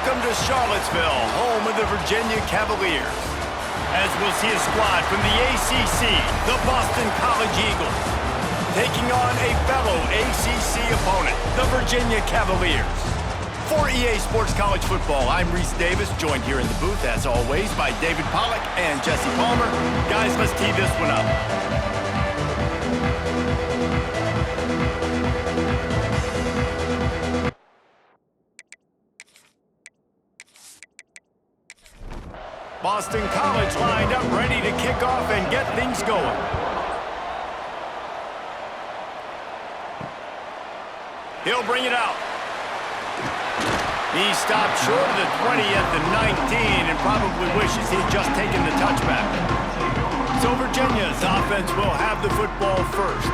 Welcome to Charlottesville, home of the Virginia Cavaliers. As we'll see a squad from the ACC, the Boston College Eagles, taking on a fellow ACC opponent, the Virginia Cavaliers. For EA Sports College Football, I'm Reese Davis, joined here in the booth, as always, by David Pollack and Jesse Palmer. Guys, let's tee this one up. Boston College lined up, ready to kick off and get things going. He'll bring it out. He stopped short of the 20 at the 19 and probably wishes he'd just taken the touchback. So Virginia's offense will have the football first.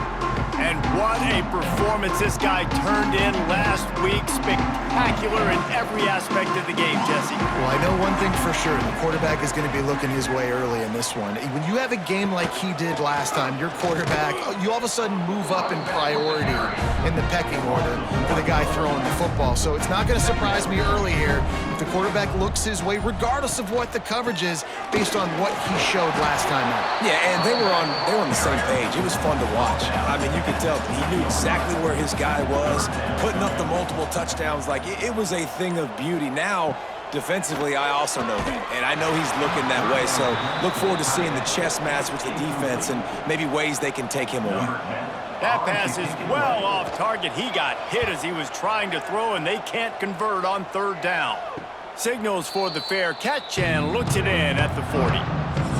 And what a performance this guy turned in last week. Spectacular in every aspect of the game, Jesse. Well, I know one thing for sure. The quarterback is going to be looking his way early in this one. When you have a game like he did last time, your quarterback, you all of a sudden move up in priority in the pecking order for the guy throwing the football. So it's not going to surprise me early here if the quarterback looks his way, regardless of what the coverage is, based on what he showed last time out. Yeah, and they were on the same page. It was fun to watch. I mean, you could tell he knew exactly where his guy was, putting up the multiple touchdowns. Like, it was a thing of beauty. Now, defensively, I also know that, and I know he's looking that way. So look forward to seeing the chess match with the defense and maybe ways they can take him away. That pass is well off target. He got hit as he was trying to throw, and they can't convert on third down. Signals for the fair catch and looks it in at the 40.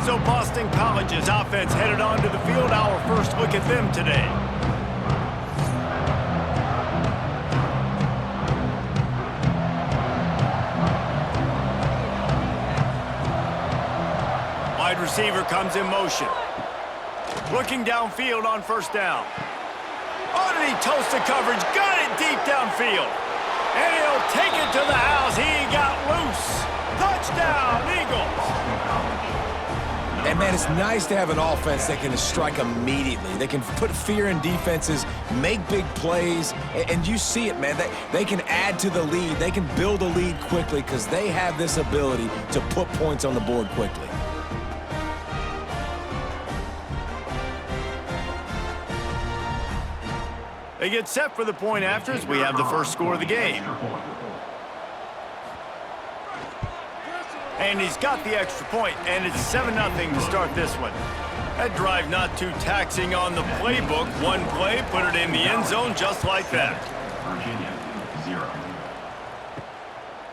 So Boston College's offense headed onto the field. Our first look at them today. Wide receiver comes in motion. Looking downfield on first down. Oh, did he toast the coverage? Got it deep downfield. And he'll take it to the house. He got loose. Touchdown, Eagles. And, man, it's nice to have an offense that can strike immediately. They can put fear in defenses, make big plays, and you see it, man. They can add to the lead. They can build a lead quickly because they have this ability to put points on the board quickly. They get set for the point after as we have the first score of the game. And he's got the extra point, and it's 7-0 to start this one. That drive not too taxing on the playbook. One play, put it in the end zone just like that. Virginia, 0.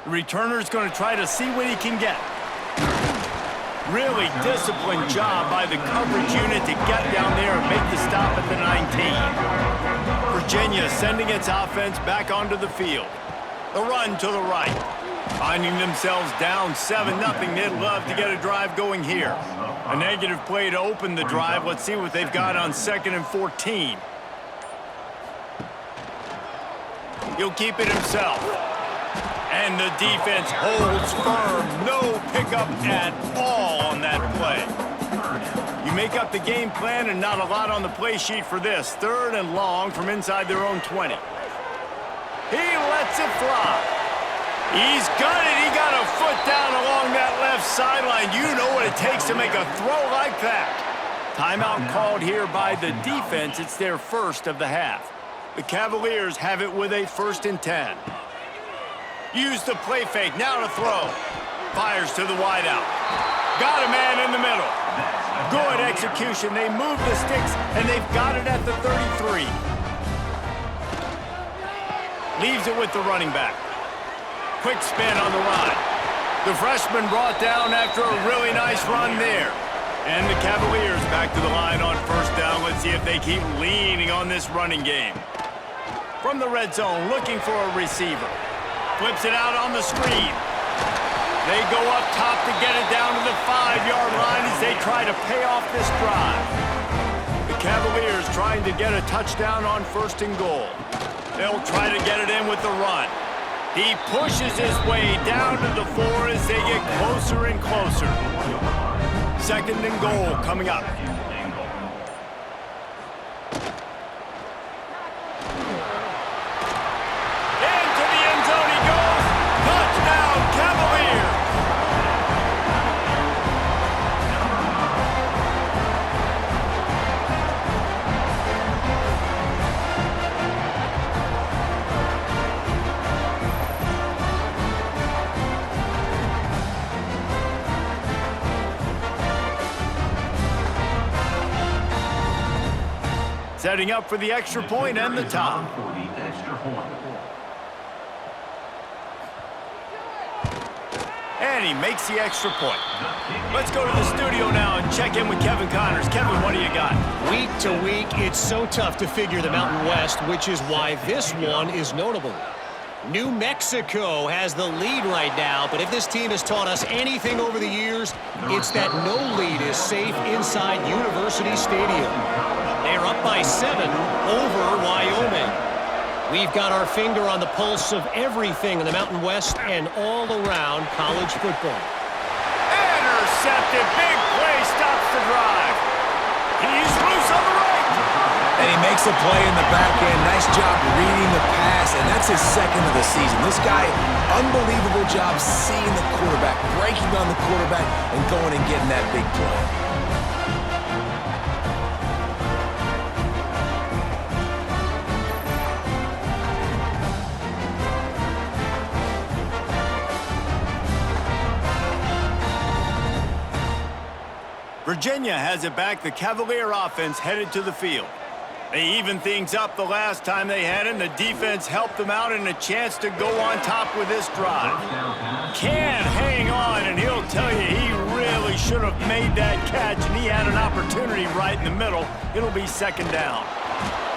The returner's going to try to see what he can get. Really disciplined job by the coverage unit to get down there and make the stop at the 19. Virginia sending its offense back onto the field. The run to the right. Finding themselves down 7-0, they'd love to get a drive going here. A negative play to open the drive. Let's see what they've got on 2nd and 14. He'll keep it himself. And the defense holds firm. No pickup at all on that play. You make up the game plan and not a lot on the play sheet for this. 3rd and long from inside their own 20. He lets it fly. He's got it. He got a foot down along that left sideline. You know what it takes to make a throw like that. Timeout called here by the defense. It's their first of the half. The Cavaliers have it with a 1st and 10. Use the play fake. Now to throw. Fires to the wideout. Got a man in the middle. Good execution. They move the sticks, and they've got it at the 33. Leaves it with the running back. Quick spin on the run. The freshman brought down after a really nice run there. And the Cavaliers back to the line on first down. Let's see if they keep leaning on this running game. From the red zone, looking for a receiver. Flips it out on the screen. They go up top to get it down to the 5-yard line as they try to pay off this drive. The Cavaliers trying to get a touchdown on 1st and goal. They'll try to get it in with the run. He pushes his way down to the 4 as they get closer and closer. 2nd and goal coming up. Into the end zone he goes. Touchdown, Setting up for the extra point and the top. For the extra point. And he makes the extra point. Let's go to the studio now and check in with Kevin Connors. Kevin, what do you got? Week to week, it's so tough to figure the Mountain West, which is why this one is notable. New Mexico has the lead right now, but if this team has taught us anything over the years, it's that no lead is safe inside University Stadium. They are up by 7 over Wyoming. We've got our finger on the pulse of everything in the Mountain West and all around college football. Intercepted. Big play. Stops the drive. He's loose on the right. And he makes a play in the back end. Nice job reading the pass, and that's his second of the season. This guy, unbelievable job seeing the quarterback, breaking on the quarterback, and going and getting that big play. Virginia has it back. The Cavalier offense headed to the field. They evened things up the last time they had it, and the defense helped them out and a chance to go on top with this drive. Can hang on, and he'll tell you he really should have made that catch, and he had an opportunity right in the middle. It'll be second down.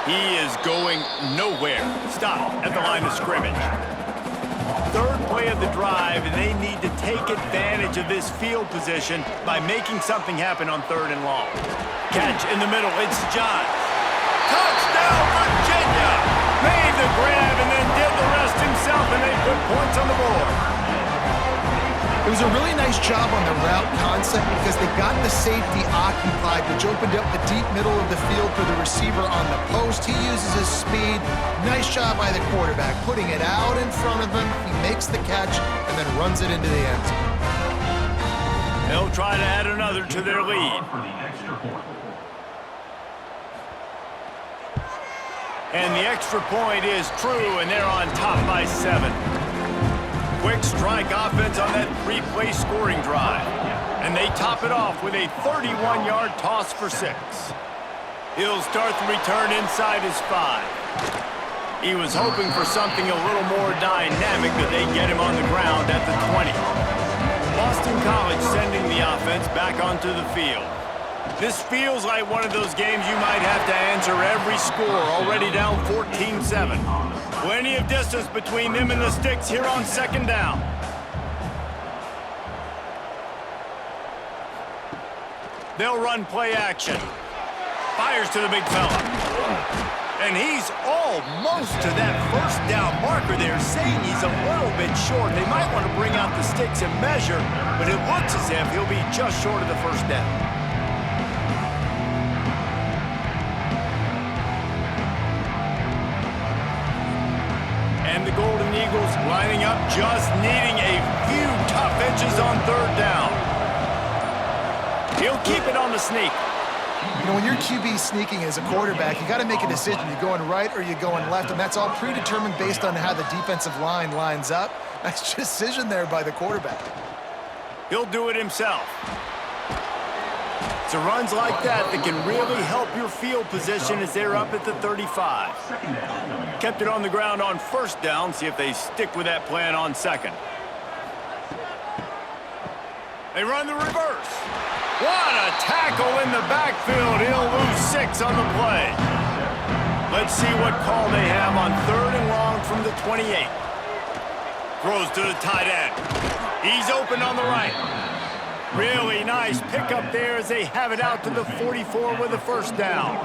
He is going nowhere. Stop at the line of scrimmage. Third play of the drive, and they need to take advantage of this field position by making something happen on 3rd and long. Catch in the middle. It's John. Touchdown, Virginia! Made the grab and then did the rest himself, and they put points on the board. It was a really nice job on the route concept because they got the safety occupied, which opened up the deep middle of the field for the receiver on the post. He uses his speed. Nice job by the quarterback, putting it out in front of him. He makes the catch and then runs it into the end zone. They'll try to add another to their lead. For the extra point. And the extra point is true, and they're on top by 7. Quick strike offense on that 3-play scoring drive. And they top it off with a 31-yard toss for 6. He'll start the return inside his 5. He was hoping for something a little more dynamic, but they get him on the ground at the 20. Boston College sending the offense back onto the field. This feels like one of those games you might have to answer every score, already down 14-7. Plenty of distance between them and the sticks here on 2nd down. They'll run play action. Fires to the big fella. And he's almost to that 1st down marker there, saying he's a little bit short. They might want to bring out the sticks and measure, but it looks as if he'll be just short of the 1st down. And the Golden Eagles lining up, just needing a few tough inches on 3rd down. He'll keep it on the sneak. You know, when you're QB sneaking as a quarterback, you got to make a decision. You're going right or you're going left, and that's all predetermined based on how the defensive line lines up. Nice decision there by the quarterback. He'll do it himself. So runs like that can really help your field position as they're up at the 35. Kept it on the ground on 1st down. See if they stick with that plan on 2nd. They run the reverse. What a tackle in the backfield. He'll lose 6 on the play. Let's see what call they have on 3rd and long from the 28. Throws to the tight end. He's open on the right. Really nice pickup there as they have it out to the 44 with a 1st down.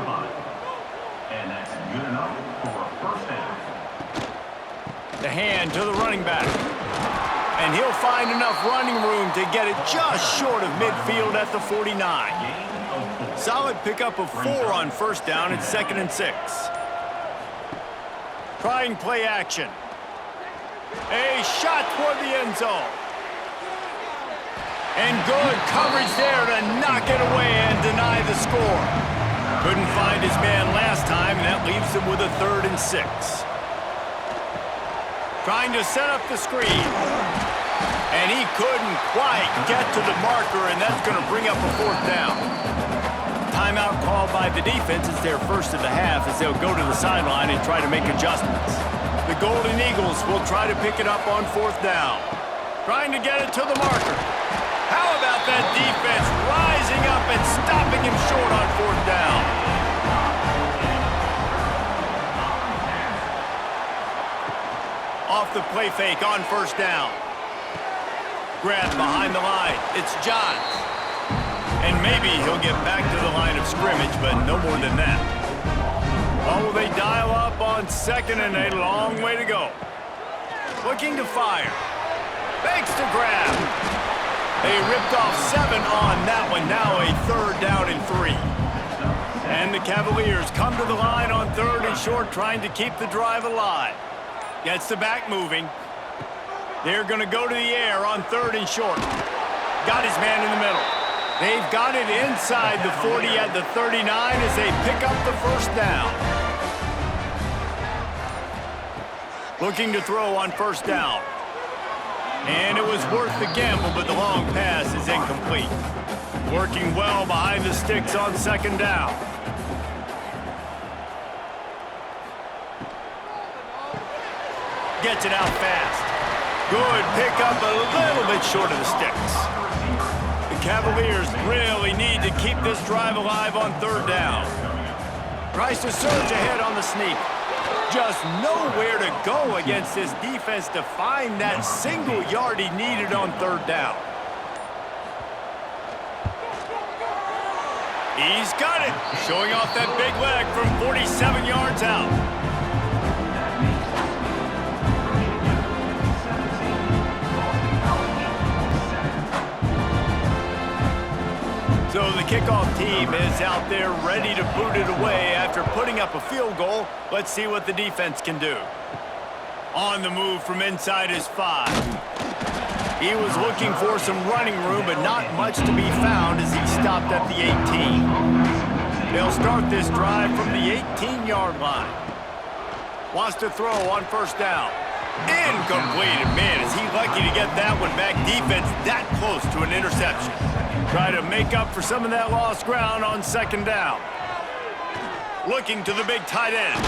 And that's good enough for a 1st down. The hand to the running back. And he'll find enough running room to get it just short of midfield at the 49. Solid pickup of 4 on 1st down at 2nd and 6. Trying play action. A shot toward the end zone. And good coverage there to knock it away and deny the score. Couldn't find his man last time, and that leaves him with a 3rd and 6. Trying to set up the screen. And he couldn't quite get to the marker, and that's going to bring up a 4th down. timeout called by the defense. It's their first of the half as they'll go to the sideline and try to make adjustments. The Golden Eagles will try to pick it up on 4th down. Trying to get it to the marker. How about that defense rising up and stopping him short on 4th down? Off the play fake on 1st down. Grab behind the line. It's Johns. And maybe he'll get back to the line of scrimmage, but no more than that. Oh, they dial up on 2nd and a long way to go. Looking to fire. Fakes to grab. They ripped off 7 on that one. Now a 3rd down and 3. And the Cavaliers come to the line on 3rd and short, trying to keep the drive alive. Gets the back moving. They're going to go to the air on 3rd and short. Got his man in the middle. They've got it inside the 40 at the 39 as they pick up the 1st down. Looking to throw on 1st down. And it was worth the gamble, but the long pass is incomplete. Working well behind the sticks on 2nd down. Gets it out fast. Good pickup, a little bit short of the sticks. The Cavaliers really need to keep this drive alive on 3rd down. Tries to surge ahead on the sneak. Just nowhere to go against this defense to find that single yard he needed on 3rd down. He's got it, showing off that big leg from 47 yards out. So the kickoff team is out there ready to boot it away after putting up a field goal. Let's see what the defense can do. On the move from inside his 5. He was looking for some running room, but not much to be found as he stopped at the 18. They'll start this drive from the 18-yard line. Wants to throw on 1st down. Incomplete. Man, is he lucky to get that one back. Defense that close to an interception. Try to make up for some of that lost ground on 2nd down. Looking to the big tight end.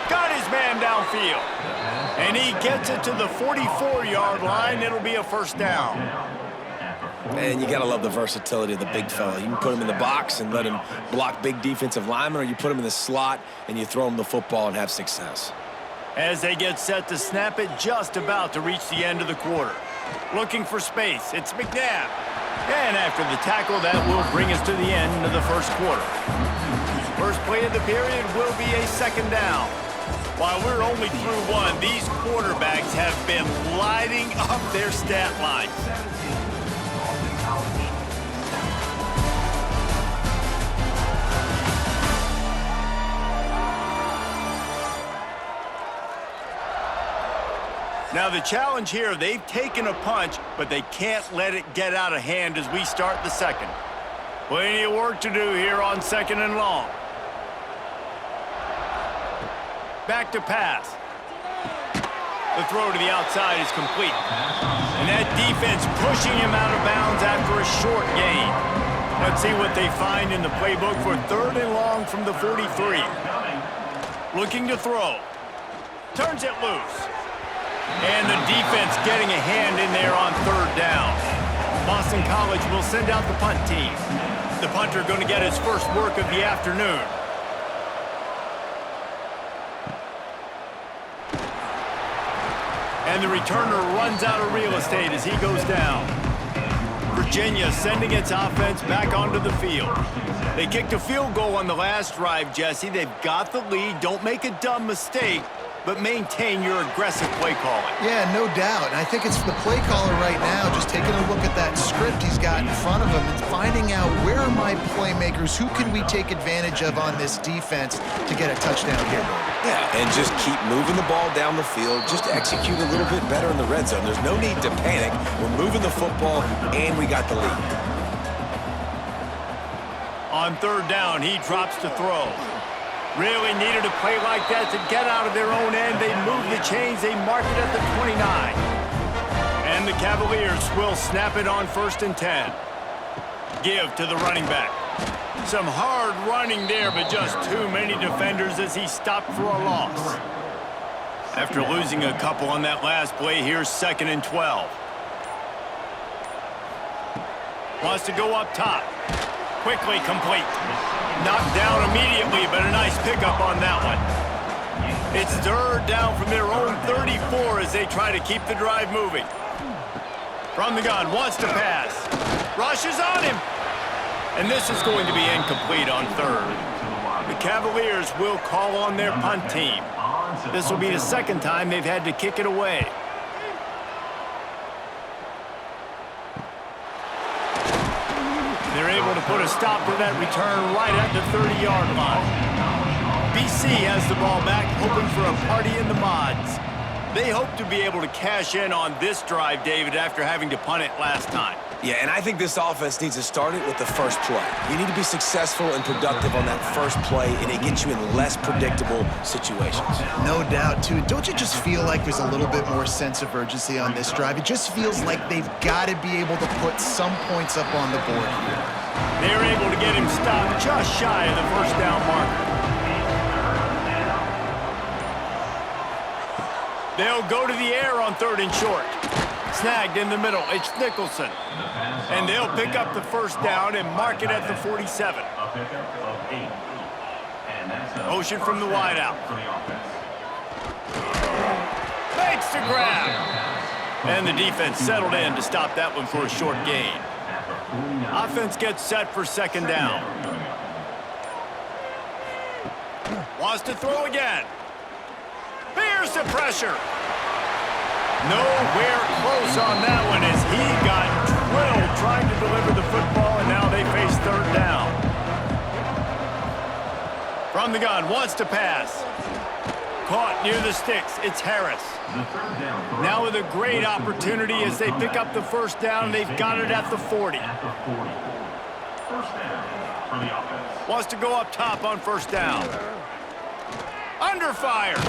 Got his man downfield. And he gets it to the 44-yard line. It'll be a 1st down. And you got to love the versatility of the big fella. You can put him in the box and let him block big defensive linemen, or you put him in the slot and you throw him the football and have success. As they get set to snap it, just about to reach the end of the quarter. Looking for space. It's McNabb. And after the tackle, that will bring us to the end of the 1st quarter. First play of the period will be a 2nd down. While we're only through 1, these quarterbacks have been lighting up their stat lines. Now the challenge here, they've taken a punch, but they can't let it get out of hand as we start the 2nd. Plenty of work to do here on 2nd and long. Back to pass. The throw to the outside is complete. And that defense pushing him out of bounds after a short gain. Let's see what they find in the playbook for 3rd and long from the 43. Looking to throw. Turns it loose. And the defense getting a hand in there on 3rd down. Boston College will send out the punt team. The punter going to get his first work of the afternoon. And the returner runs out of real estate as he goes down. Virginia sending its offense back onto the field. They kicked a field goal on the last drive, Jesse. They've got the lead. Don't make a dumb mistake, but maintain your aggressive play calling. Yeah, no doubt. And I think it's the play caller right now just taking a look at that script he's got in front of him and finding out where are my playmakers, who can we take advantage of on this defense to get a touchdown here. Yeah, and just keep moving the ball down the field. Just execute a little bit better in the red zone. There's no need to panic. We're moving the football, and we got the lead. On 3rd down, he drops to throw. Really needed a play like that to get out of their own end. They move the chains. They mark it at the 29. And the Cavaliers will snap it on 1st and 10. Give to the running back. Some hard running there, but just too many defenders as he stopped for a loss. After losing a couple on that last play, here's 2nd and 12. Wants to go up top. Quickly complete. Knocked down immediately, but a nice pickup on that one. It's 3rd down from their own 34 as they try to keep the drive moving. From the gun, wants to pass. Rushes on him. And this is going to be incomplete on 3rd. The Cavaliers will call on their punt team. This will be the 2nd time they've had to kick it away. They're able to put a stop to that return right at the 30-yard line. BC has the ball back, hoping for a party in the mods. They hope to be able to cash in on this drive, David, after having to punt it last time. Yeah, and I think this offense needs to start it with the first play. You need to be successful and productive on that first play, and it gets you in less predictable situations. No doubt, too. Don't you just feel like there's a little bit more sense of urgency on this drive? It just feels like they've got to be able to put some points up on the board here. They're able to get him stopped just shy of the 1st down marker. They'll go to the air on 3rd and short. Snagged in the middle. It's Nicholson. And they'll pick up the 1st down and mark it at the 47. Motion from the wideout. Makes the grab. And the defense settled in to stop that one for a short gain. Offense gets set for 2nd down. Wants to throw again. Here's the pressure. Nowhere close on that one as he got drilled trying to deliver the football, and now they face 3rd down. From the gun, wants to pass. Caught near the sticks. It's Harris. Now with a great opportunity as they pick up the 1st down. They've got it at the 40. Wants to go up top on 1st down. Under fire.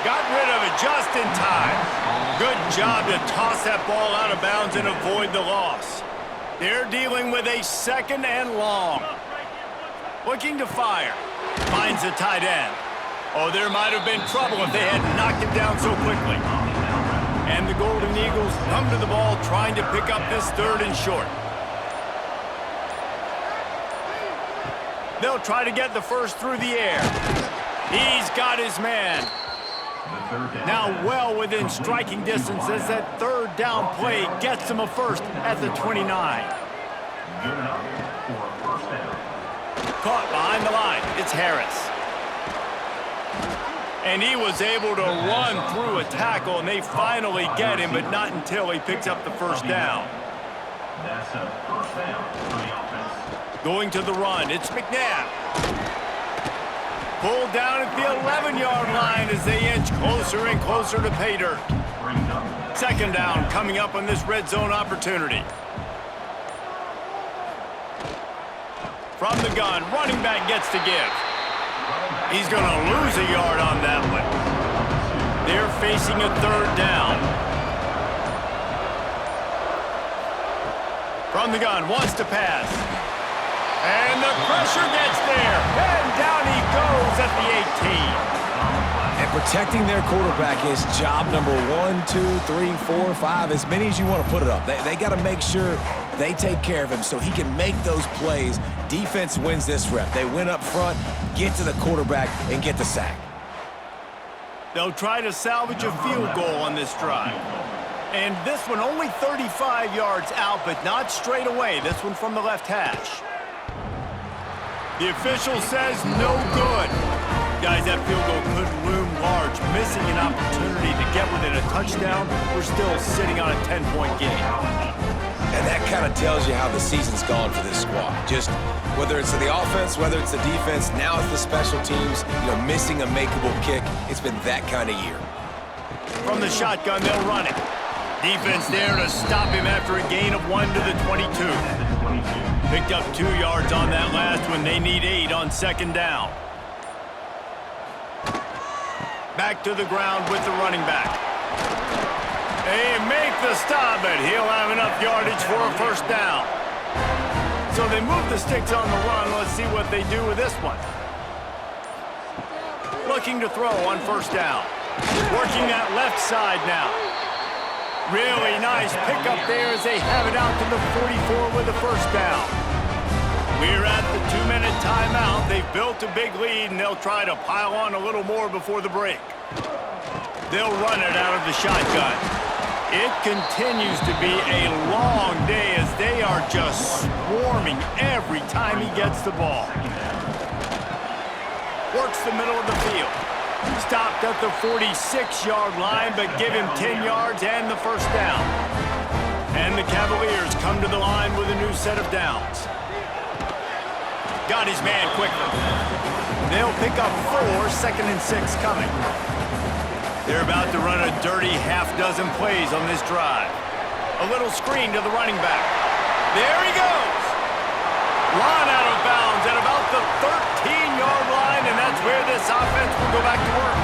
Got rid of it just in time. Good job to toss that ball out of bounds and avoid the loss. They're dealing with a 2nd and long. Looking to fire. Finds the tight end. Oh, there might have been trouble if they had knocked him down so quickly. And the Golden Eagles come to the ball trying to pick up this 3rd and short. They'll try to get the 1st through the air. He's got his man. Now well within striking distance as that 3rd down play gets him a 1st at the 29. Caught behind the line. It's Harris. And he was able to run through a tackle, and they finally get him, but not until he picks up the 1st down. Going to the run, it's McNabb. Pulled down at the 11-yard line as they inch closer and closer to pay dirt. 2nd down coming up on this red zone opportunity. From the gun, running back gets to give. He's going to lose a yard on that one. They're facing a 3rd down. From the gun, wants to pass. And the pressure gets there. And down he goes at the 18. And protecting their quarterback is job number 1, 2, 3, 4, 5, as many as you want to put it up. They got to make sure they take care of him so he can make those plays. Defense wins this rep. They win up front, get to the quarterback, and get the sack. They'll try to salvage a field goal on this drive. And this one only 35 yards out, but not straight away. This one from the left hash. The official says no good. Guys, that field goal could loom large. Missing an opportunity to get within a touchdown. We're still sitting on a 10-point game. And that kind of tells you how the season's gone for this squad. Just whether it's the offense, whether it's the defense, now it's the special teams, missing a makeable kick. It's been that kind of year. From the shotgun, they'll run it. Defense there to stop him after a gain of 1 to the 22. Picked up 2 yards on that last one. They need 8 on 2nd down. Back to the ground with the running back. They make the stop, but he'll have enough yardage for a 1st down. So they move the sticks on the run. Let's see what they do with this one. Looking to throw on first down. Working that left side now. Really nice pickup there as they have it out to the 44 with the first down. We're at the 2-minute timeout. They've built a big lead, and they'll try to pile on a little more before the break. They'll run it out of the shotgun. It continues to be a long day as they are just swarming every time he gets the ball. Works the middle of the field. Stopped at the 46-yard line, but give him 10 yards and the first down. And the Cavaliers come to the line with a new set of downs. Got his man quickly. They'll pick up 4, 2nd and 6 coming. They're about to run a dirty half-dozen plays on this drive. A little screen to the running back. There he goes. Run out of bounds at about the 13-yard line, and that's where this offense will go back to work.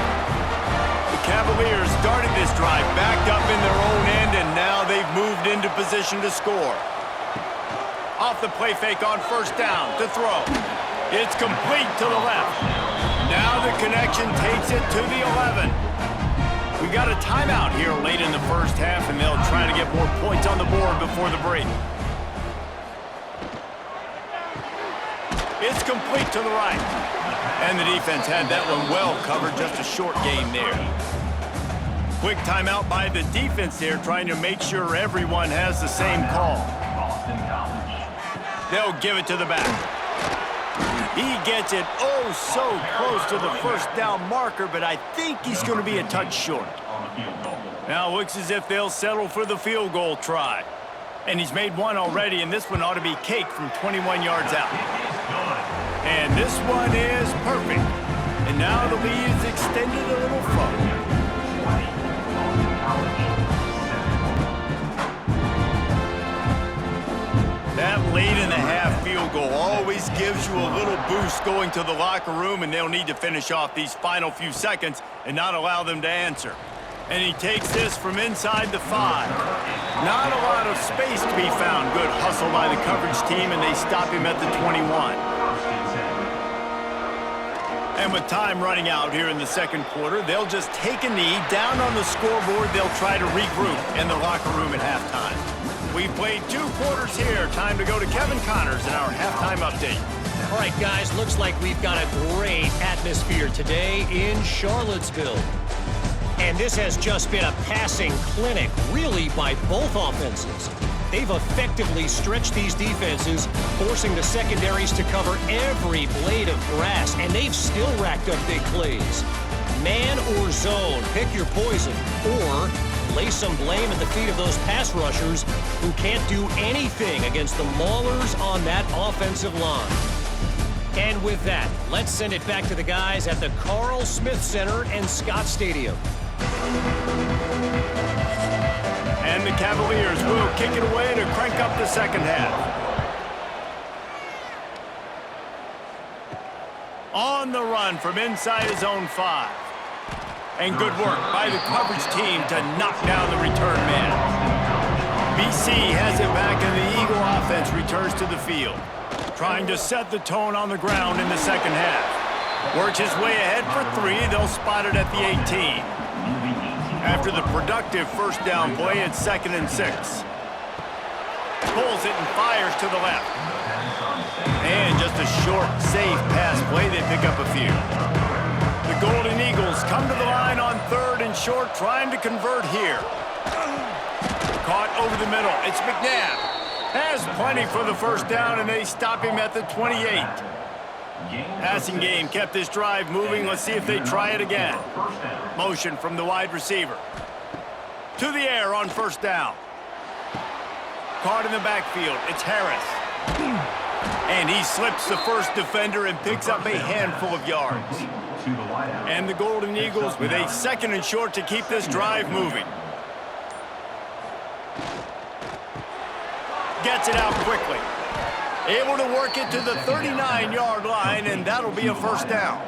The Cavaliers started this drive backed up in their own end, and now they've moved into position to score. Off the play fake on first down to throw. It's complete to the left. Now the connection takes it to the 11. We got a timeout here late in the first half, and they'll try to get more points on the board before the break. It's complete to the right. And the defense had that one well covered, just a short game there. Quick timeout by the defense there, trying to make sure everyone has the same call. They'll give it to the back. He gets it oh so close to the first down marker, but I think he's going to be a touch short. Now it looks as if they'll settle for the field goal try. And he's made one already, and this one ought to be cake from 21 yards out. And this one is perfect. And now the lead is extended a little further. That late in the half field goal always gives you a little boost going to the locker room, and they'll need to finish off these final few seconds and not allow them to answer. And he takes this from inside the 5. Not a lot of space to be found. Good hustle by the coverage team, and they stop him at the 21. And with time running out here in the second quarter, they'll just take a knee. Down on the scoreboard, they'll try to regroup in the locker room at halftime. We've played 2 quarters here. Time to go to Kevin Connors in our halftime update. All right, guys, looks like we've got a great atmosphere today in Charlottesville. And this has just been a passing clinic, really, by both offenses. They've effectively stretched these defenses, forcing the secondaries to cover every blade of grass, and they've still racked up big plays. Man or zone, pick your poison, or lay some blame at the feet of those pass rushers who can't do anything against the maulers on that offensive line. And with that, let's send it back to the guys at the Carl Smith Center and Scott Stadium. And the Cavaliers will kick it away to crank up the second half. On the run from inside his own 5. And good work by the coverage team to knock down the return man. BC has it back, and the Eagle offense returns to the field, trying to set the tone on the ground in the second half. Works his way ahead for 3. They'll spot it at the 18. After the productive first down play, it's 2nd and 6. Pulls it and fires to the left. And just a short, safe pass play. They pick up a few. The Golden Eagles come to the line on 3rd and short, trying to convert here. Caught over the middle. It's McNabb. Has plenty for the first down, and they stop him at the 28. Passing game kept this drive moving. Let's see if they try it again. Motion from the wide receiver. To the air on first down. Caught in the backfield. It's Harris. And he slips the first defender and picks up a handful of yards. And the Golden Eagles with a 2nd and short to keep this drive moving. Gets it out quickly. Able to work it to the 39-yard line, and that'll be a first down.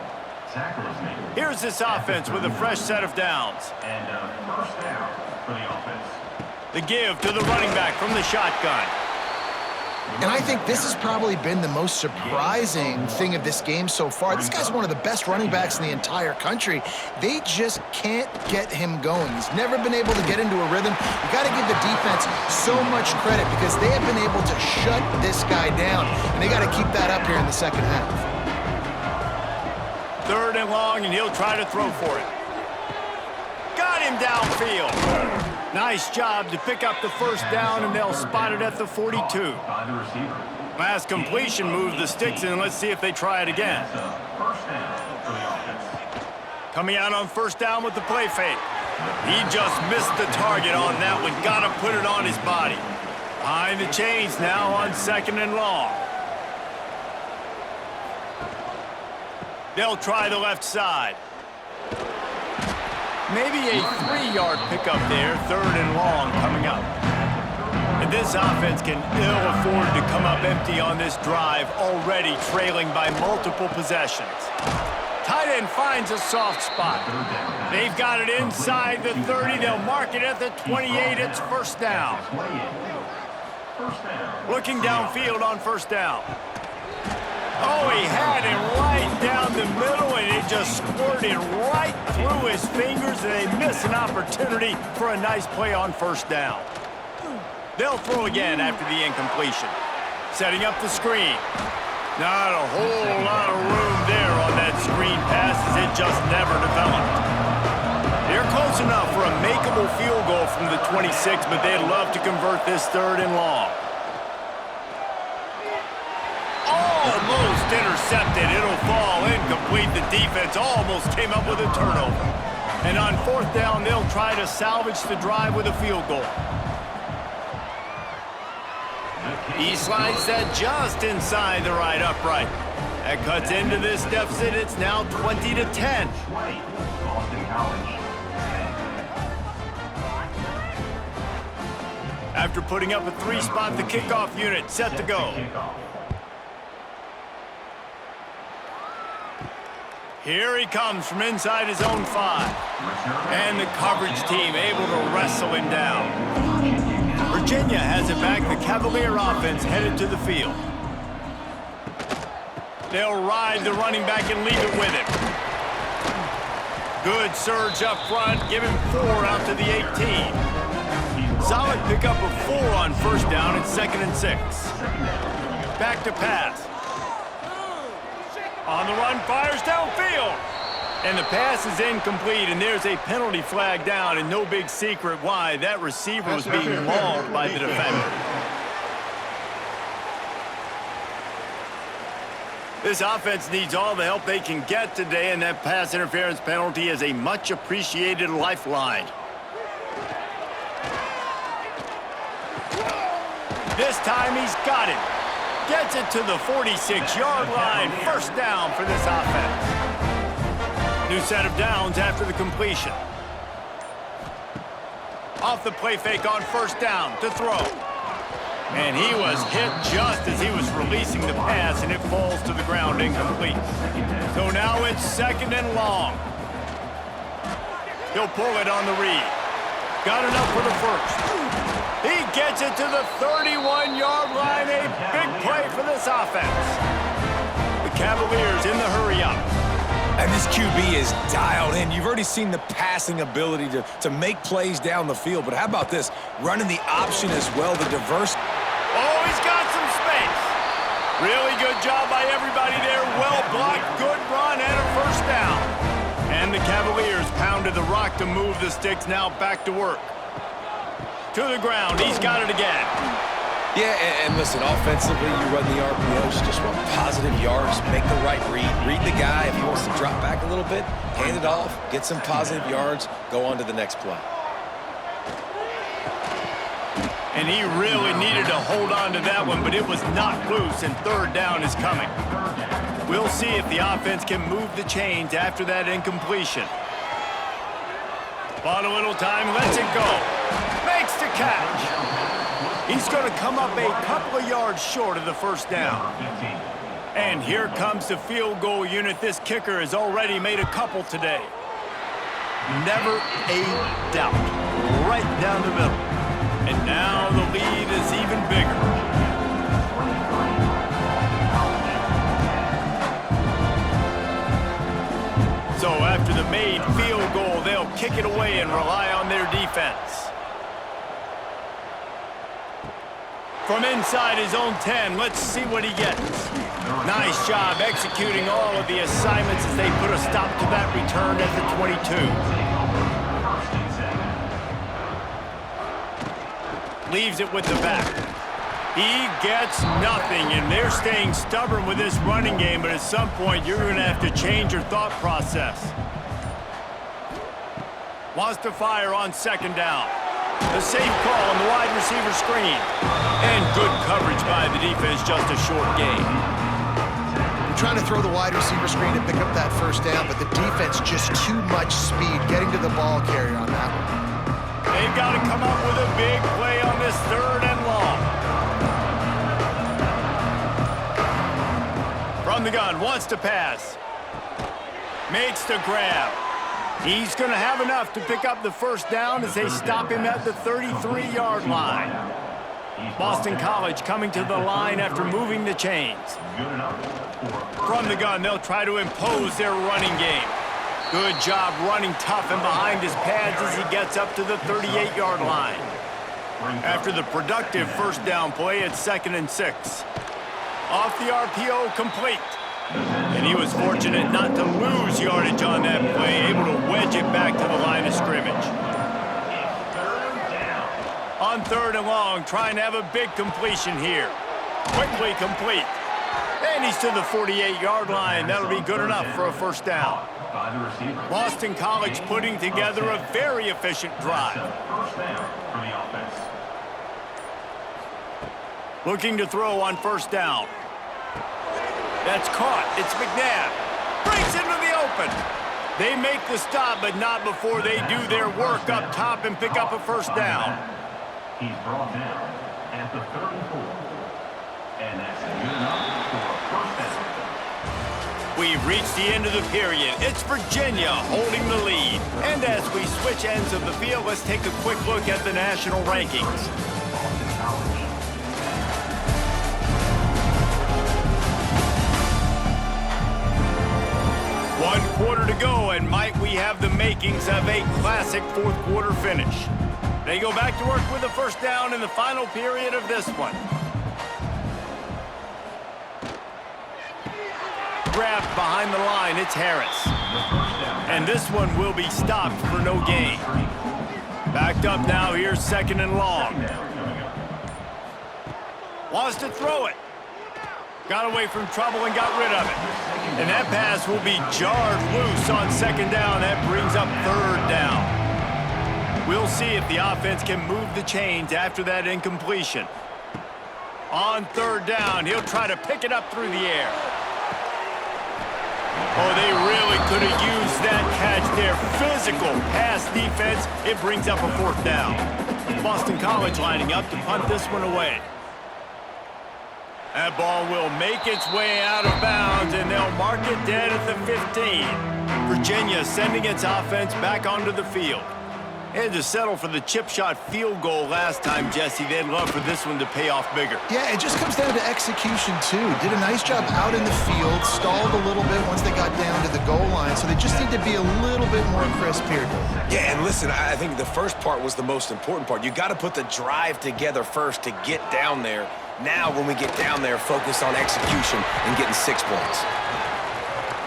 Here's this offense with a fresh set of downs. And first down for the offense. The give to the running back from the shotgun. And I think this has probably been the most surprising thing of this game so far. This guy's one of the best running backs in the entire country. They just can't get him going. He's never been able to get into a rhythm. You got to give the defense so much credit because they have been able to shut this guy down, and they got to keep that up here in the second half. 3rd and long, and he'll try to throw for it. Got him downfield. Nice job to pick up the 1st down, and they'll spot it at the 42. By the receiver. Last completion moved the sticks in. Let's see if they try it again. That's a first down for the offense. Coming out on 1st down with the play fake. He just missed the target on that one. Got to put it on his body. Behind the chains now on 2nd and long. They'll try the left side. Maybe a 3-yard pickup there, 3rd and long coming up. And this offense can ill afford to come up empty on this drive, already trailing by multiple possessions. Tight end finds a soft spot. They've got it inside the 30. They'll mark it at the 28. It's 1st down. Looking downfield on 1st down. Oh, he had it right down the middle, and it just squirted right through his fingers, and they miss an opportunity for a nice play on 1st down. They'll throw again after the incompletion. Setting up the screen. Not a whole lot of room there on that screen pass, as it just never developed. They're close enough for a makeable field goal from the 26, but they'd love to convert this 3rd and long. Almost intercepted. It'll fall incomplete. The defense almost came up with a turnover. And on 4th down, they'll try to salvage the drive with a field goal. He slides that just inside the right upright. That cuts into this deficit. It's now 20-10. Boston College. After putting up a 3-spot, the kickoff unit set to go. Here he comes from inside his own 5. And the coverage team able to wrestle him down. Virginia has it back. The Cavalier offense headed to the field. They'll ride the running back and leave it with him. Good surge up front. Give him 4 out to the 18. Solid pickup of 4 on 1st down and 2nd and 6. Back to pass. On the run, fires downfield. And the pass is incomplete, and there's a penalty flag down, and no big secret why. That receiver was being mauled by the defender. This offense needs all the help they can get today, and that pass interference penalty is a much-appreciated lifeline. This time he's got it. Gets it to the 46-yard line. 1st down for this offense. New set of downs after the completion. Off the play fake on 1st down to throw. And he was hit just as he was releasing the pass, and it falls to the ground incomplete. So now it's 2nd and long. He'll pull it on the read. Got enough for the 1st. He gets it to the 31-yard line. A big play for this offense. The Cavaliers in the hurry-up. And this QB is dialed in. You've already seen the passing ability to make plays down the field. But how about this? Running the option as well, the diverse. Oh, he's got some space. Really good job by everybody there. Well blocked, good run, and a 1st down. And the Cavaliers pounded the rock to move the sticks. Now back to work. To the ground. He's got it again. Yeah, and listen, offensively, you run the RPOs, just want positive yards, make the right read the guy. If he wants to drop back a little bit, hand it off, get some positive yards, go on to the next play. And he really needed to hold on to that one, but it was knocked loose, and 3rd down is coming. We'll see if the offense can move the chains after that incompletion. Bought a little time, lets it go. Makes the catch. He's going to come up a couple of yards short of the 1st down. And here comes the field goal unit. This kicker has already made a couple today. Never a doubt. Right down the middle. And now the lead is even bigger. kick it away and rely on their defense. From inside his own 10, let's see what he gets. Nice job executing all of the assignments as they put a stop to that return at the 22. Leaves it with the back. He gets nothing, and they're staying stubborn with this running game, but at some point, you're going to have to change your thought process. Wants to fire on second down. The safe call on the wide receiver screen. And good coverage by the defense, just a short gain. You're trying to throw the wide receiver screen and pick up that first down, but the defense just too much speed getting to the ball carrier on that one. They've got to come up with a big play on this third and long. From the gun, wants to pass. Makes the grab. He's going to have enough to pick up the first down as they stop him at the 33-yard line. Boston College coming to the line after moving the chains. From the gun, they'll try to impose their running game. Good job running tough and behind his pads as he gets up to the 38-yard line. After the productive first down play, it's 2nd and 6. Off the RPO, complete. And he was fortunate not to lose yardage on that play, able to wedge it back to the line of scrimmage. On 3rd and long, trying to have a big completion here. Quickly complete. And he's to the 48-yard line. That'll be good enough for a first down. Boston College putting together a very efficient drive. Looking to throw on first down. That's caught. It's McNabb. Breaks into the open. They make the stop, but not before they do their work up top and pick up a first down. He's brought down at the 34. And that's good enough for a first down. We've reached the end of the period. It's Virginia holding the lead. And as we switch ends of the field, let's take a quick look at the national rankings. One quarter to go, and might we have the makings of a classic fourth quarter finish. They go back to work with a first down in the final period of this one. Grabbed behind the line, it's Harris. And this one will be stopped for no gain. Backed up now, here's 2nd and long. Wants to throw it. Got away from trouble and got rid of it. And that pass will be jarred loose on 2nd down. That brings up 3rd down. We'll see if the offense can move the chains after that incompletion. On 3rd down, he'll try to pick it up through the air. Oh, they really could have used that catch there. Physical pass defense. It brings up a 4th down. Boston College lining up to punt this one away. That ball will make its way out of bounds, and they'll mark it dead at the 15. Virginia sending its offense back onto the field. Had to settle for the chip shot field goal last time, Jesse. They'd love for this one to pay off bigger. Yeah, it just comes down to execution, too. Did a nice job out in the field, stalled a little bit once they got down to the goal line, so they just need to be a little bit more crisp here. Yeah, and listen, I think the first part was the most important part. You got to put the drive together first to get down there. Now, when we get down there, focus on execution and getting 6 points.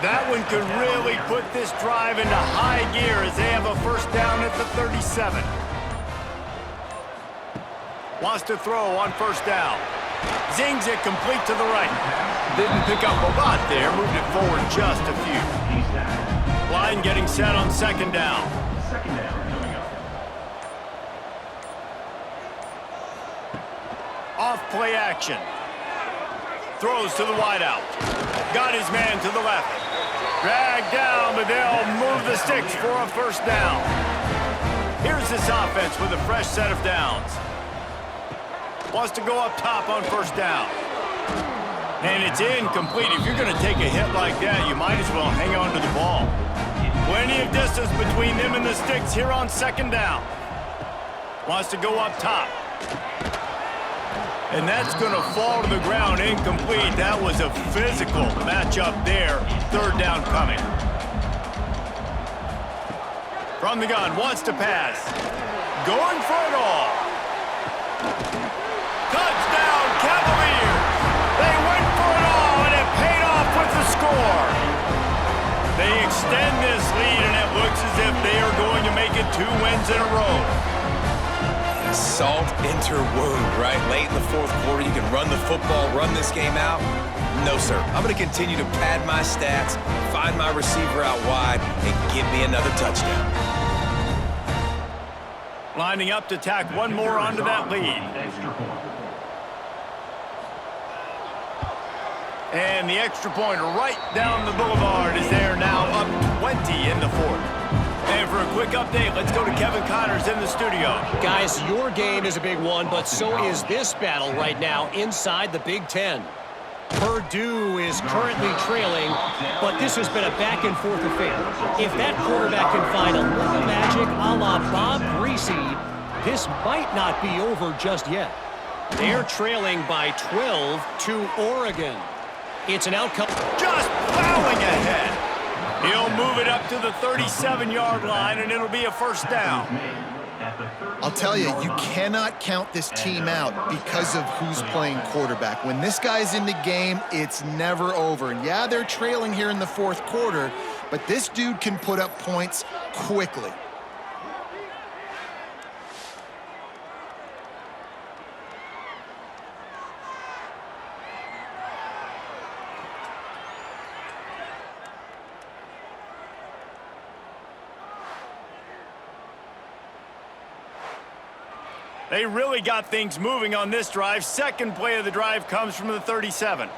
That one could really put this drive into high gear as they have a first down at the 37. Wants to throw on first down. Zings it complete to the right. Didn't pick up a lot there, moved it forward just a few. Line getting set on 2nd down. Second down coming up. Off play action. Throws to the wideout. Got his man to the left. Dragged down, but they'll move the sticks for a first down. Here's this offense with a fresh set of downs. Wants to go up top on first down. And it's incomplete. If you're going to take a hit like that, you might as well hang on to the ball. Plenty of distance between them and the sticks here on 2nd down. Wants to go up top. And that's going to fall to the ground incomplete. That was a physical matchup there. 3rd down coming. From the gun, wants to pass. Going for it all. Touchdown, Cavaliers! They went for it all, and it paid off with the score. They extend this lead, and it looks as if they are going to make it 2 wins in a row. Salt enter wound, right? Late in the fourth quarter, you can run the football, run this game out. No, sir. I'm going to continue to pad my stats, find my receiver out wide, and give me another touchdown. Lining up to tack one more onto that lead. And the extra point right down the boulevard is there now, up 20 in the fourth. And for a quick update, let's go to Kevin Connors in the studio. Guys, your game is a big one, but so is this battle right now inside the Big Ten. Purdue is currently trailing, but this has been a back-and-forth affair. If that quarterback can find a little magic a la Bob Greasy, this might not be over just yet. They're trailing by 12 to Oregon. It's an outcome. Just plowing ahead. He'll move it up to the 37-yard line, and it'll be a first down. I'll tell you, you cannot count this team out because of who's playing quarterback. When this guy's in the game, it's never over. And yeah, they're trailing here in the fourth quarter, but this dude can put up points quickly. They really got things moving on this drive. Second play of the drive comes from the 37.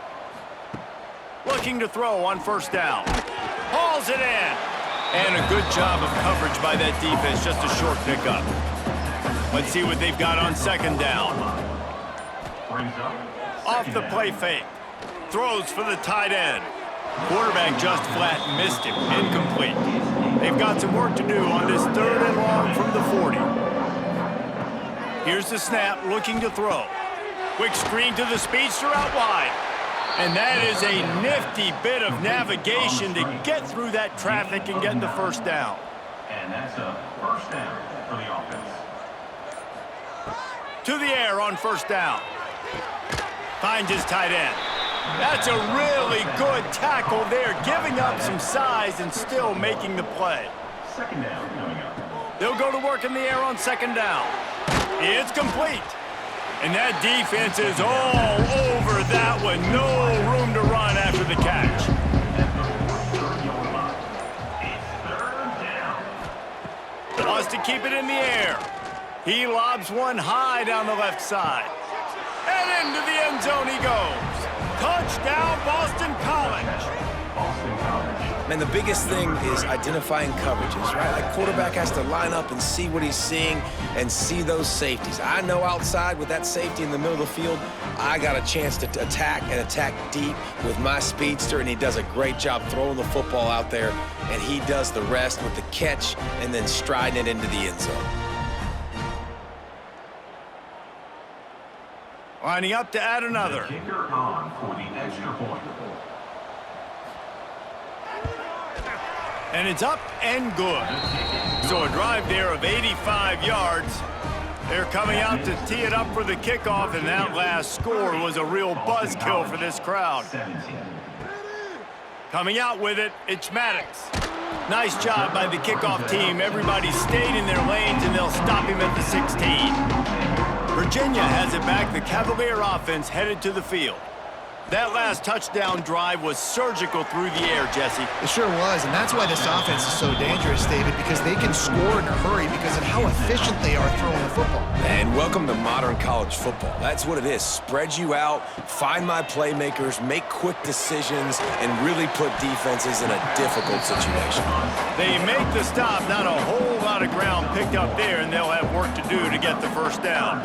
Looking to throw on first down. Hauls it in. And a good job of coverage by that defense. Just a short pickup. Let's see what they've got on second down. Off the play fake. Throws for the tight end. Quarterback just flat missed him. Incomplete. They've got some work to do on this 3rd and long from the 40. Here's the snap, looking to throw. Quick screen to the speedster out wide. And that is a nifty bit of navigation to get through that traffic and get the first down. And that's a first down for the offense. To the air on first down. Finds his tight end. That's a really good tackle there, giving up some size and still making the play. Second down coming up. They'll go to work in the air on second down. It's complete. And that defense is all over that one. No room to run after the catch. Wants to keep it in the air. He lobs one high down the left side. And into the end zone he goes. Touchdown, Boston College. Man, the biggest thing is identifying coverages, right? Like, quarterback has to line up and see what he's seeing and see those safeties. I know outside with that safety in the middle of the field, I got a chance to attack and attack deep with my speedster, and he does a great job throwing the football out there, and he does the rest with the catch and then striding it into the end zone. Lining up to add another. The kicker on for the extra point. And it's up and good. So a drive there of 85 yards. They're coming out to tee it up for the kickoff, and that last score was a real buzzkill for this crowd. Coming out with it, it's Maddox. Nice job by the kickoff team. Everybody stayed in their lanes, and they'll stop him at the 16. Virginia has it back. The Cavalier offense headed to the field. That last touchdown drive was surgical through the air, Jesse. It sure was, and that's why this offense is so dangerous, David, because they can score in a hurry because of how efficient they are throwing the football. And welcome to modern college football. That's what it is. Spread you out, find my playmakers, make quick decisions, and really put defenses in a difficult situation. They make the stop, not a whole lot of ground picked up there, and they'll have work to do to get the first down.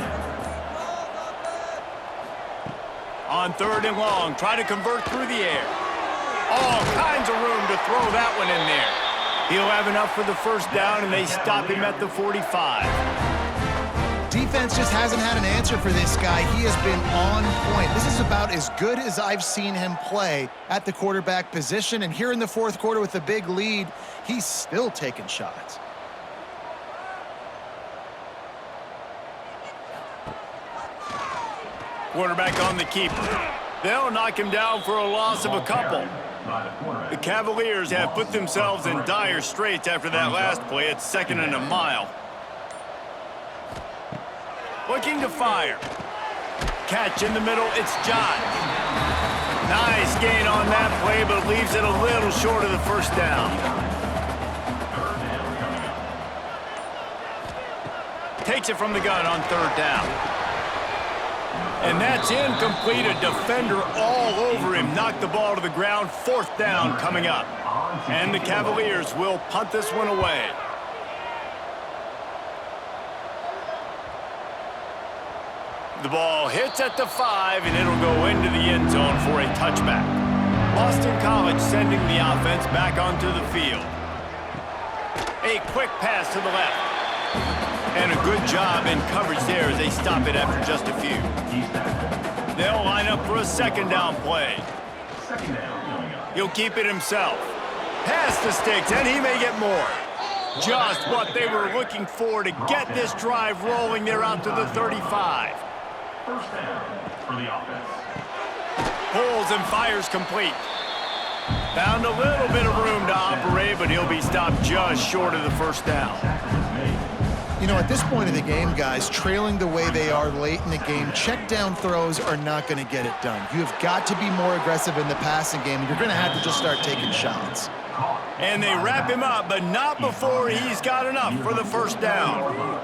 On 3rd and long, try to convert through the air. All kinds of room to throw that one in there. He'll have enough for the first down, and they stop him at the 45. Defense just hasn't had an answer for this guy. He has been on point. This is about as good as I've seen him play at the quarterback position. And here in the fourth quarter with a big lead, he's still taking shots. Quarterback on the keeper. They'll knock him down for a loss of a couple. The Cavaliers have put themselves in dire straits after that last play. It's 2nd and a mile. Looking to fire. Catch in the middle, it's John. Nice gain on that play, but leaves it a little short of the first down. Takes it from the gun on 3rd down. And that's incomplete. A defender all over him. Knocked the ball to the ground. 4th down coming up. And the Cavaliers will punt this one away. The ball hits at the 5, and it'll go into the end zone for a touchback. Boston College sending the offense back onto the field. A quick pass to the left. And a good job in coverage there as they stop it after just a few. They'll line up for a 2nd down play. He'll keep it himself. Pass the sticks, and he may get more. Just what they were looking for to get this drive rolling. They're out to the 35. 1st down for the offense. Pulls and fires complete. Found a little bit of room to operate, but he'll be stopped just short of the 1st down. You know, at this point of the game, guys, trailing the way they are late in the game, check down throws are not going to get it done. You have got to be more aggressive in the passing game. You're going to have to just start taking shots. And they wrap him up, but not before he's got enough for the 1st down.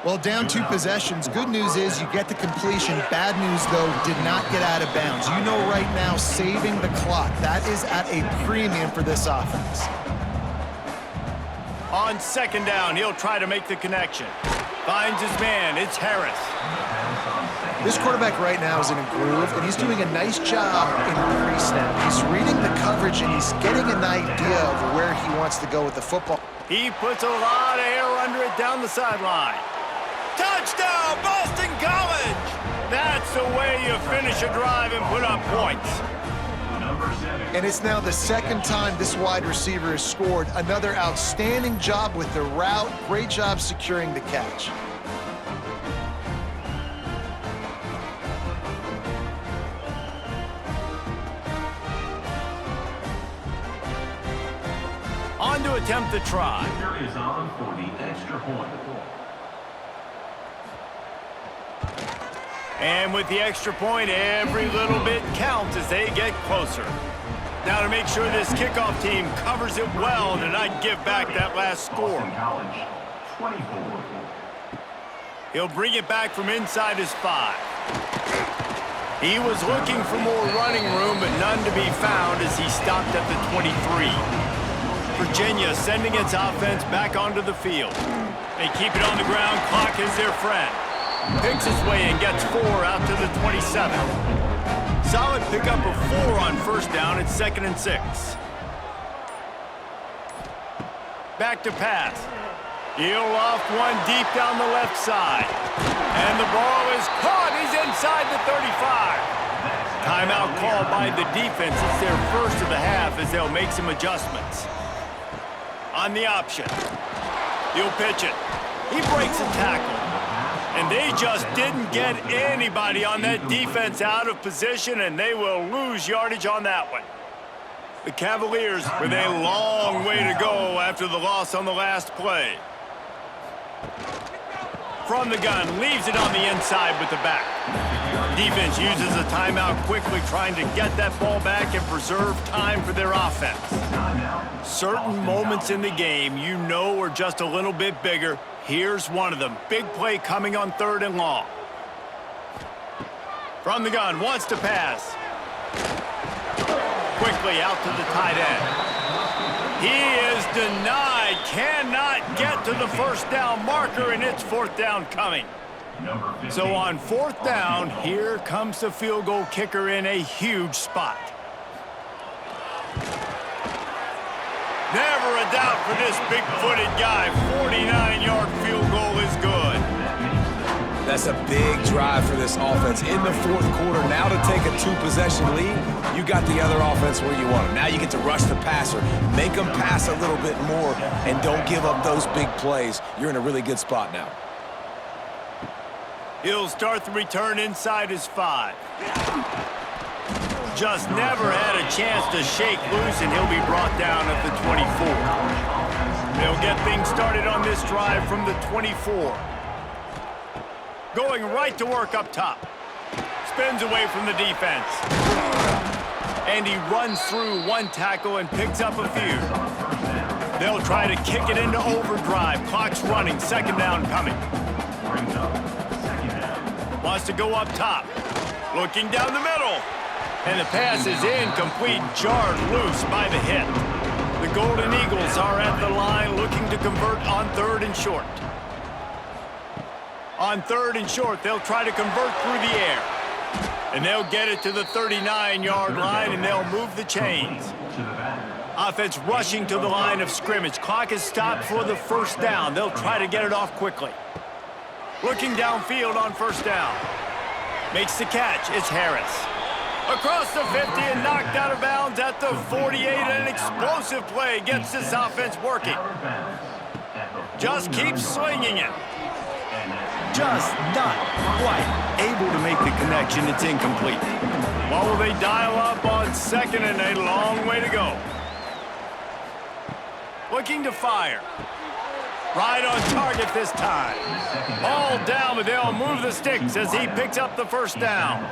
Well, down 2 possessions. Good news is you get the completion. Bad news, though, did not get out of bounds. You know right now, saving the clock, that is at a premium for this offense. On 2nd down, he'll try to make the connection. Finds his man. It's Harris. This quarterback right now is in a groove, and he's doing a nice job in pre-snap. He's reading the coverage, and he's getting an idea of where he wants to go with the football. He puts a lot of air under it down the sideline. Touchdown, Boston College! That's the way you finish a drive and put up points. And it's now the 2nd time this wide receiver has scored. Another outstanding job with the route. Great job securing the catch. On to attempt the try. Here is on for the extra point. And with the extra point, every little bit counts as they get closer. Now to make sure this kickoff team covers it well to not give back that last score. College, 24. He'll bring it back from inside his 5. He was looking for more running room, but none to be found as he stopped at the 23. Virginia sending its offense back onto the field. They keep it on the ground. Clock is their friend. Picks his way and gets 4 out to the 27. Solid pickup of 4 on 1st down. It's 2nd and 6. Back to pass. He'll loft one deep down the left side. And the ball is caught. He's inside the 35. Timeout called by the defense. It's their first of the half as they'll make some adjustments. On the option. He'll pitch it. He breaks a tackle. And they just didn't get anybody on that defense out of position, and they will lose yardage on that one. The Cavaliers with a long way to go after the loss on the last play. From the gun, leaves it on the inside with the back. Defense uses a timeout quickly, trying to get that ball back and preserve time for their offense. Certain moments in the game you know are just a little bit bigger. Here's one of them. Big play coming on 3rd and long. From the gun, wants to pass. Quickly out to the tight end. He is denied. Cannot get to the 1st down marker, and it's 4th down coming. So on 4th down, here comes the field goal kicker in a huge spot. Never a doubt for this big-footed guy. 49-yard field goal is good. That's a big drive for this offense in the 4th quarter. Now to take a 2-possession lead, you got the other offense where you want them. Now you get to rush the passer, make them pass a little bit more, and don't give up those big plays. You're in a really good spot now. He'll start the return inside his 5. Just never had a chance to shake loose, and he'll be brought down at the 24. They'll get things started on this drive from the 24. Going right to work up top. Spins away from the defense. And he runs through one tackle and picks up a few. They'll try to kick it into overdrive. Clock's running, second down coming. Wants to go up top. Looking down the middle. And the pass is incomplete, jarred loose by the hit. The Golden Eagles are at the line looking to convert on 3rd and short. On 3rd and short, they'll try to convert through the air. And they'll get it to the 39-yard line, and they'll move the chains. Offense rushing to the line of scrimmage. Clock is stopped for the first down. They'll try to get it off quickly. Looking downfield on first down. Makes the catch. It's Harris. Across the 50 and knocked out of bounds at the 48. An explosive play gets this offense working. Just keeps swinging it. Just not quite able to make the connection. It's incomplete. What will they dial up on 2nd and a long way to go? Looking to fire. Right on target this time. All down, but they'll move the sticks as he picks up the first down.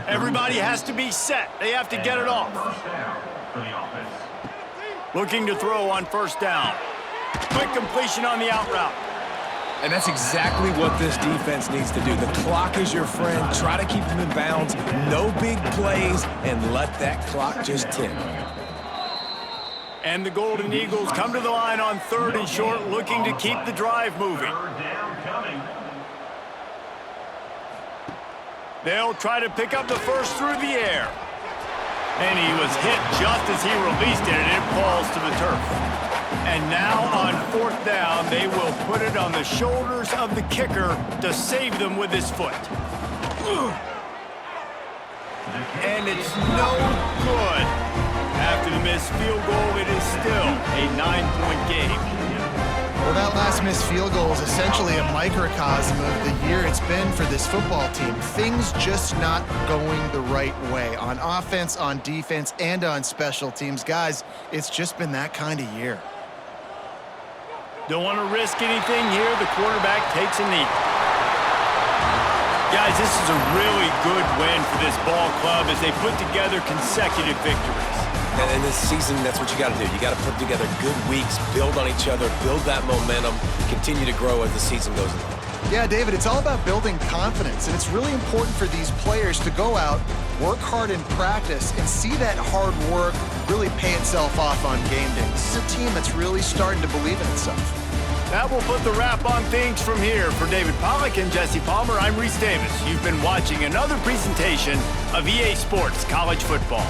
Everybody has to be set. They have to get it off. Looking to throw on first down. Quick completion on the out route. And that's exactly what this defense needs to do. The clock is your friend. Try to keep them in bounds. No big plays, and let that clock just tick. And the Golden Eagles come to the line on 3rd and short, looking to keep the drive moving. They'll try to pick up the first through the air. And he was hit just as he released it, and it falls to the turf. And now on 4th down, they will put it on the shoulders of the kicker to save them with his foot. And it's no good. After the missed field goal, it is still a 9-point game. Well, that last missed field goal is essentially a microcosm of the year it's been for this football team. Things just not going the right way on offense, on defense, and on special teams. Guys, it's just been that kind of year. Don't want to risk anything here. The quarterback takes a knee. Guys, this is a really good win for this ball club as they put together consecutive victories. And in this season, that's what you got to do. You got to put together good weeks, build on each other, build that momentum, continue to grow as the season goes along. Yeah, David, it's all about building confidence, and it's really important for these players to go out, work hard in practice, and see that hard work really pay itself off on game day. This is a team that's really starting to believe in itself. That will put the wrap on things from here. For David Pollack and Jesse Palmer, I'm Reese Davis. You've been watching another presentation of EA Sports College Football.